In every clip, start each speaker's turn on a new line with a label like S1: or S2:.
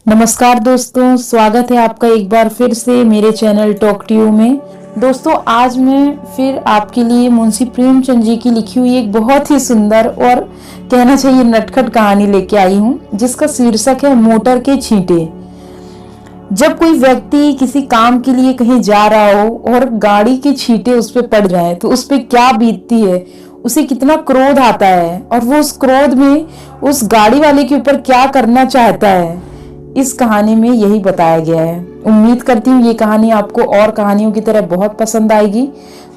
S1: नमस्कार दोस्तों, स्वागत है आपका एक बार फिर से मेरे चैनल टॉक टू यू में। दोस्तों, आज मैं फिर आपके लिए मुंशी प्रेमचंद जी की लिखी हुई एक बहुत ही सुंदर और कहना चाहिए नटखट कहानी लेके आई हूँ, जिसका शीर्षक है मोटर के छींटे। जब कोई व्यक्ति किसी काम के लिए कहीं जा रहा हो और गाड़ी के छींटे उस पर पड़ जाए तो उस पर क्या बीतती है, उसे कितना क्रोध आता है और वो उस क्रोध में उस गाड़ी वाले के ऊपर क्या करना चाहता है, इस कहानी में यही बताया गया है। उम्मीद करती हूँ ये कहानी आपको और कहानियों की तरह बहुत पसंद आएगी।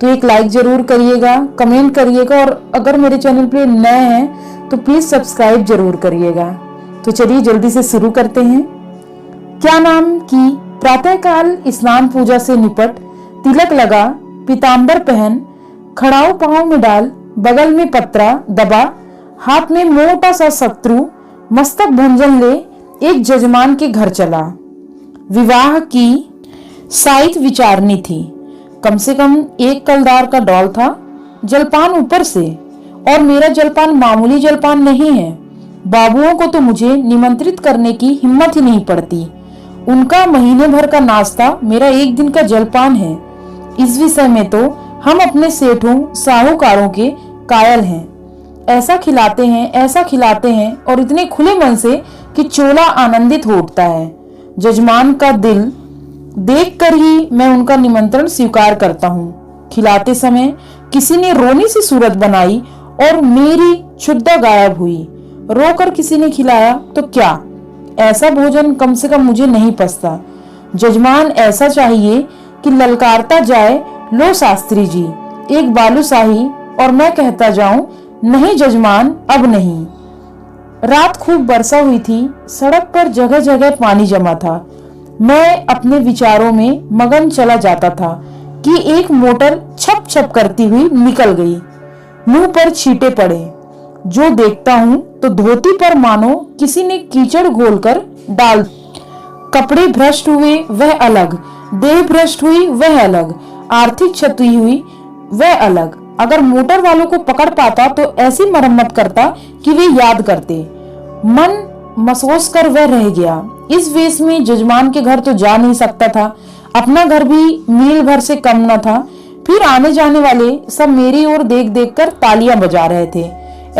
S1: तो एक लाइक जरूर करिएगा, कमेंट करिएगा और अगर मेरे चैनल पे नए हैं तो प्लीज सब्सक्राइब जरूर करिएगा। तो चलिए जल्दी से शुरू करते हैं। क्या नाम की प्रातःकाल स्नान पूजा से निपट, तिलक लगा, पीताम्बर पहन, खड़ाऊ पांव में डाल, बगल में पत्रा दबा, हाथ में मोटा सा शत्रु, मस्तक भंजन ले एक जजमान के घर चला। विवाह की साइत विचारनी थी। कम से कम एक कलदार का डौल था, जलपान ऊपर से, और मेरा जलपान मामूली जलपान नहीं है। बाबुओं को तो मुझे निमंत्रित करने की हिम्मत ही नहीं पड़ती। उनका महीने भर का नाश्ता मेरा एक दिन का जलपान है। इस विषय में तो हम अपने सेठों साहूकारों के कायल हैं। ऐसा खिलाते हैं और इतने खुले मन से कि चोला आनंदित हो उठता है। जजमान का दिल देखकर ही मैं उनका निमंत्रण स्वीकार करता हूँ। खिलाते समय किसी ने रोनी सी सूरत बनाई और मेरी क्षुद्धा गायब हुई। रोकर किसी ने खिलाया तो क्या, ऐसा भोजन कम से कम मुझे नहीं पचता। जजमान ऐसा चाहिए कि ललकारता जाए, लो शास्त्री जी एक बालूशाही, और मैं कहता जाऊं, नहीं जजमान अब नहीं। रात खूब बरसा हुई थी। सड़क पर जगह जगह पानी जमा था। मैं अपने विचारों में मगन चला जाता था कि एक मोटर छप छप करती हुई निकल गई। मुंह पर छींटे पड़े। जो देखता हूं तो धोती पर मानो किसी ने कीचड़ घोलकर डाल। कपड़े भ्रष्ट हुए वह अलग, देह भ्रष्ट हुई वह अलग, आर्थिक क्षति हुई वह अलग। अगर मोटर वालों को पकड़ पाता तो ऐसी मरम्मत करता कि वे याद करते। मन मसोस कर वह रह गया। इस वेश में जजमान के घर तो जा नहीं सकता था। अपना घर भी मील भर से कम न था। फिर आने जाने वाले सब मेरी ओर देख देख कर तालियां बजा रहे थे।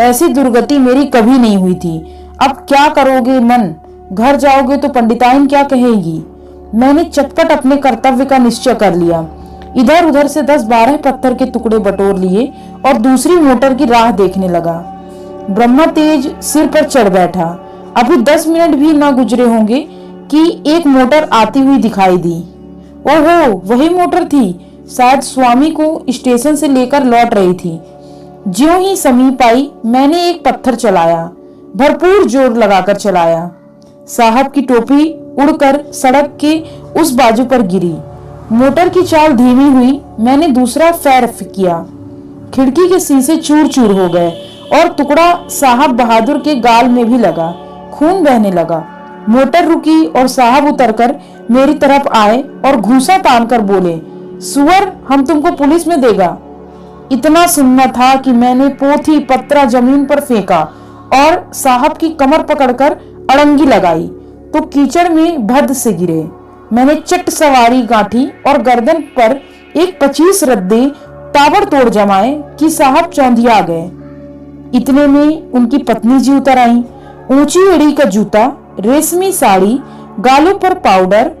S1: ऐसी दुर्गति मेरी कभी नहीं हुई थी। अब क्या करोगे मन, घर जाओगे तो पंडिताइन क्या कहेगी। मैंने चटपट अपने कर्तव्य का निश्चय कर लिया। इधर उधर से 10-12 पत्थर के टुकड़े बटोर लिए और दूसरी मोटर की राह देखने लगा। ब्रह्मा तेज सिर पर चढ़ बैठा। अभी 10 मिनट भी ना गुजरे होंगे कि एक मोटर आती हुई दिखाई दी। ओहो, वही मोटर थी। शायद स्वामी को स्टेशन से लेकर लौट रही थी। ज्यों ही समीप आई, मैंने एक पत्थर चलाया, भरपूर जोर लगाकर चलाया। साहब की टोपी उड़कर सड़क के उस बाजू पर गिरी। मोटर की चाल धीमी हुई। मैंने दूसरा फैर किया। खिड़की के शीशे चूर चूर हो गए और टुकड़ा साहब बहादुर के गाल में भी लगा। खून बहने लगा। मोटर रुकी और साहब उतरकर मेरी तरफ आए और घूंसा तानकर बोले, सुअर, हम तुमको पुलिस में देगा। इतना सुनना था कि मैंने पोथी पत्रा जमीन पर फेंका और साहब की कमर पकड़कर अड़ंगी लगाई तो कीचड़ में भद्द से गिरे। मैंने चट सवारी गांठी और गर्दन पर एक 25 रद्दे ताबड़तोड़ जमाए कि साहब चौंधिया गए। इतने में उनकी पत्नी जी उतर आई। ऊंची एड़ी का जूता, रेशमी साड़ी, गालों पर पाउडर,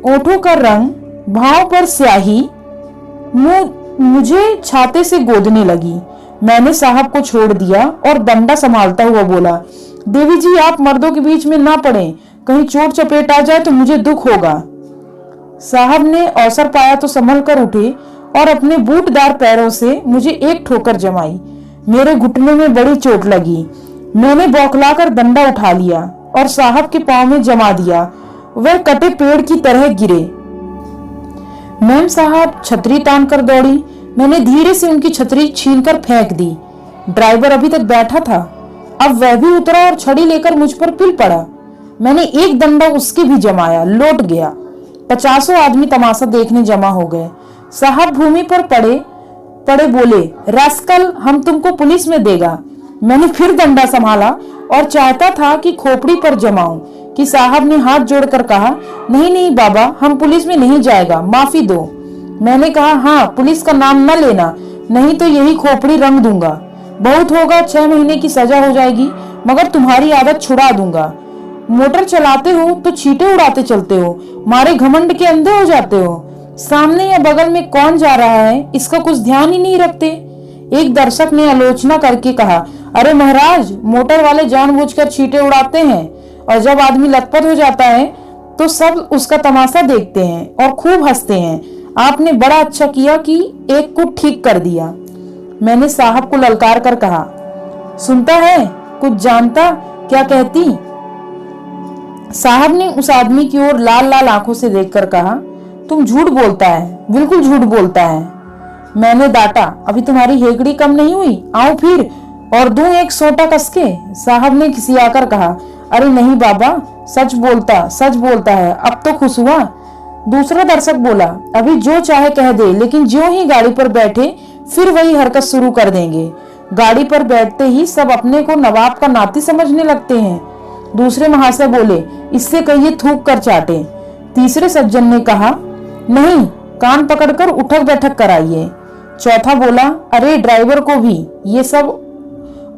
S1: ओठों का रंग, भाव पर स्याही, मुझे छाते से गोदने लगी। मैंने साहब को छोड़ दिया और डंडा संभालता हुआ बोला, देवी जी आप मर्दों के बीच में ना पड़े, कहीं चोट चपेट आ जाए तो मुझे दुख होगा। साहब ने अवसर पाया तो संभल कर उठे और अपने बूटदार पैरों से मुझे एक ठोकर जमाई। मेरे घुटने में बड़ी चोट लगी। मैंने बौखलाकर डंडा उठा लिया और साहब के पांव में जमा दिया। वह कटे पेड़ की तरह गिरे। मैम साहब छतरी तान कर दौड़ी। मैंने धीरे से उनकी छतरी छीनकर फेंक दी। ड्राइवर अभी तक बैठा था। अब वह भी उतरा और छड़ी लेकर मुझ पर पिल पड़ा। मैंने एक डंडा उसके भी जमाया, लौट गया। 50 आदमी तमाशा देखने जमा हो गए। साहब भूमि पर पड़े बोले, रास्कल, हम तुमको पुलिस में देगा। मैंने फिर डंडा संभाला और चाहता था कि खोपड़ी पर जमाऊं कि साहब ने हाथ जोड़कर कहा, नहीं नहीं बाबा, हम पुलिस में नहीं जाएगा, माफी दो। मैंने कहा, हाँ पुलिस का नाम न लेना, नहीं तो यही खोपड़ी रंग दूंगा। बहुत होगा 6 महीने की सजा हो जाएगी, मगर तुम्हारी आदत छुड़ा दूंगा। मोटर चलाते हो तो छींटे उड़ाते चलते हो, मारे घमंड के अंधे हो जाते हो। सामने या बगल में कौन जा रहा है इसका कुछ ध्यान ही नहीं रखते। एक दर्शक ने आलोचना करके कहा, अरे महाराज, मोटर वाले जानबूझकर छींटे उड़ाते हैं और जब आदमी लथपथ हो जाता है तो सब उसका तमाशा देखते हैं और खूब हंसते हैं। आपने बड़ा अच्छा किया कि एक को ठीक कर दिया। मैंने साहब को ललकार कर कहा, सुनता है, कुछ जानता, क्या कहती? साहब ने उस आदमी की ओर लाल लाल आंखों से देखकर कहा, तुम झूठ बोलता है, बिल्कुल झूठ बोलता है। मैंने डांटा, अभी तुम्हारी हेकड़ी कम नहीं हुई, आओ फिर और दूं एक सोटा कसके। साहब ने खिसियाकर कहा, अरे नहीं बाबा, सच बोलता है, अब तो खुश हुआ। दूसरा दर्शक बोला, अभी जो चाहे कह दे, लेकिन ज्यों ही गाड़ी पर बैठे फिर वही हरकत शुरू कर देंगे। गाड़ी पर बैठते ही सब अपने को नवाब का नाती समझने लगते हैं। दूसरे महाशय बोले, इससे कहिए थूक कर चाटे। तीसरे सज्जन ने कहा, नहीं, कान पकड़कर उठक बैठक कराइए। चौथा बोला, अरे ड्राइवर को भी, ये सब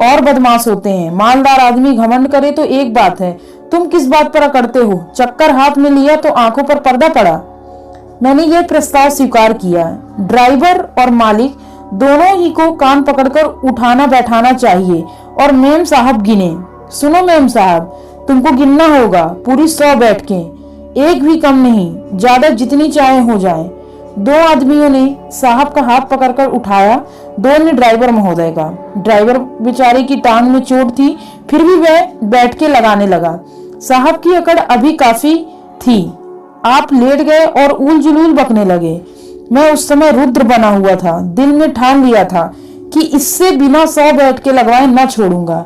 S1: और बदमाश होते हैं। मालदार आदमी घमंड करे तो एक बात है, तुम किस बात पर अकड़ते हो? चक्कर हाथ में लिया तो आंखों पर पर्दा पड़ा। मैंने यह प्रस्ताव स्वीकार किया। ड्राइवर और मालिक दोनों ही को कान पकड़कर उठाना बैठाना चाहिए और मेम साहब गिने। सुनो मेम साहब, तुमको गिनना होगा पूरी 100 बैठकें, एक भी कम नहीं, ज्यादा जितनी चाहे हो जाए। 2 आदमियों ने साहब का हाथ पकड़कर उठाया, 2 ने ड्राइवर महोदय का। ड्राइवर बेचारे की टांग में चोट थी, फिर भी वह बैठ के लगाने लगा। साहब की अकड़ अभी काफी थी, आप लेट गए और उल जुलूल बकने लगे। मैं उस समय रुद्र बना हुआ था, दिल में ठान लिया था कि इससे बिना 100 बैठ के लगवाए न छोड़ूंगा।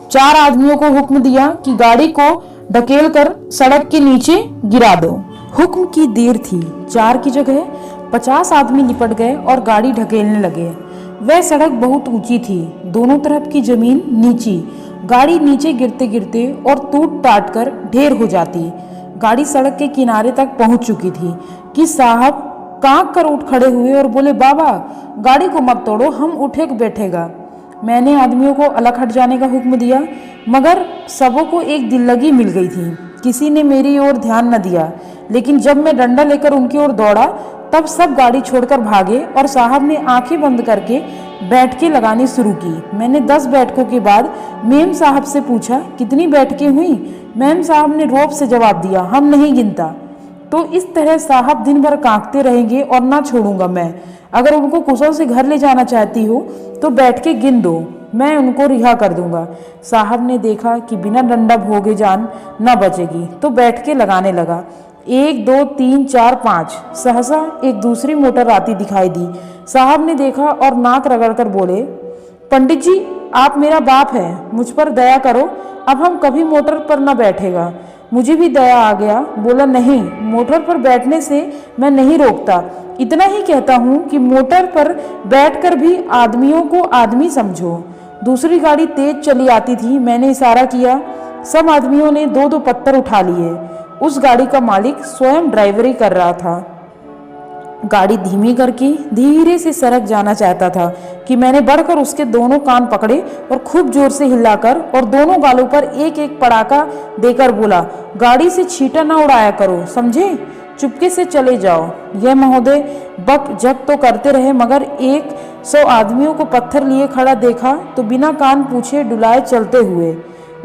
S1: 4 आदमियों को हुक्म दिया कि गाड़ी को ढकेल कर सड़क के नीचे गिरा दो। हुक्म की देर थी, 4 की जगह 50 आदमी लिपट गए और गाड़ी ढकेलने लगे। वह सड़क बहुत ऊंची थी, दोनों तरफ की जमीन नीची। गाड़ी नीचे गिरते गिरते और टूट टाट कर ढेर हो जाती। गाड़ी सड़क के किनारे तक पहुंच चुकी थी कि साहब कांप कर उठ खड़े हुए और बोले, बाबा गाड़ी को मत तोड़ो, हम उठे बैठेगा। मैंने आदमियों को अलग हट जाने का हुक्म दिया, मगर सबों को एक दिल लगी मिल गई थी। किसी ने मेरी ओर ध्यान न दिया, लेकिन जब मैं डंडा लेकर उनकी ओर दौड़ा तब सब गाड़ी छोड़कर भागे और साहब ने आंखें बंद करके बैठकें लगानी शुरू की। मैंने 10 बैठकों के बाद मेम साहब से पूछा, कितनी बैठकें हुई? मेम साहब ने रौब से जवाब दिया, हम नहीं गिनता। तो इस तरह साहब दिन भर कांपते रहेंगे और ना छोड़ूंगा मैं। अगर उनको कुशल से घर ले जाना चाहती हो तो बैठ के गिन दो, मैं उनको रिहा कर दूंगा। साहब ने देखा कि बिना डंडा भोगे जान न बचेगी तो बैठ के लगाने लगा। 1 2 3 4 5 सहसा एक दूसरी मोटर आती दिखाई दी। साहब ने देखा और नाक रगड़कर बोले, पंडित जी आप मेरा बाप है, मुझ पर दया करो, अब हम कभी मोटर पर न बैठेगा। मुझे भी दया आ गया, बोला नहीं, मोटर पर बैठने से मैं नहीं रोकता, इतना ही कहता हूँ कि मोटर पर बैठकर भी आदमियों को आदमी समझो। दूसरी गाड़ी तेज चली आती थी, मैंने इशारा किया। सब आदमियों ने 2-2 पत्थर उठा लिए। उस गाड़ी का मालिक स्वयं ड्राइवरी कर रहा था। गाड़ी धीमी करके धीरे से सड़क जाना चाहता था कि मैंने बढ़कर उसके दोनों कान पकड़े और खूब जोर से हिलाकर और दोनों गालों पर एक एक पड़ाका देकर बोला, गाड़ी से छींटा ना उड़ाया करो, समझे? चुपके से चले जाओ। यह महोदय बक जग तो करते रहे, मगर 100 आदमियों को पत्थर लिए खड़ा देखा तो बिना कान पूछे डुलाए चलते हुए।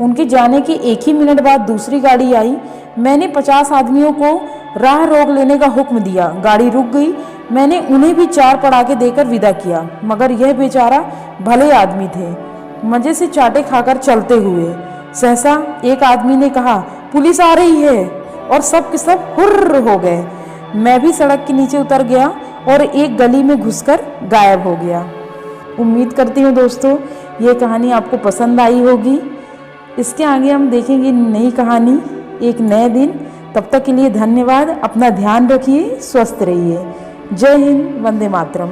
S1: उनके जाने के 1 ही मिनट बाद दूसरी गाड़ी आई। मैंने 50 आदमियों को राह रोक लेने का हुक्म दिया। गाड़ी रुक गई। मैंने उन्हें भी 4 पड़ाके देकर विदा किया, मगर यह बेचारा भले आदमी थे, मजे से चाटे खाकर चलते हुए। सहसा एक आदमी ने कहा, पुलिस आ रही है, और सब के सब हुर्र हो गए। मैं भी सड़क के नीचे उतर गया और एक गली में घुसकर गायब हो गया। उम्मीद करती हूँ दोस्तों ये कहानी आपको पसंद आई होगी। इसके आगे हम देखेंगे नई कहानी एक नए दिन। तब तक के लिए धन्यवाद। अपना ध्यान रखिए, स्वस्थ रहिए। जय हिंद, वंदे मातरम।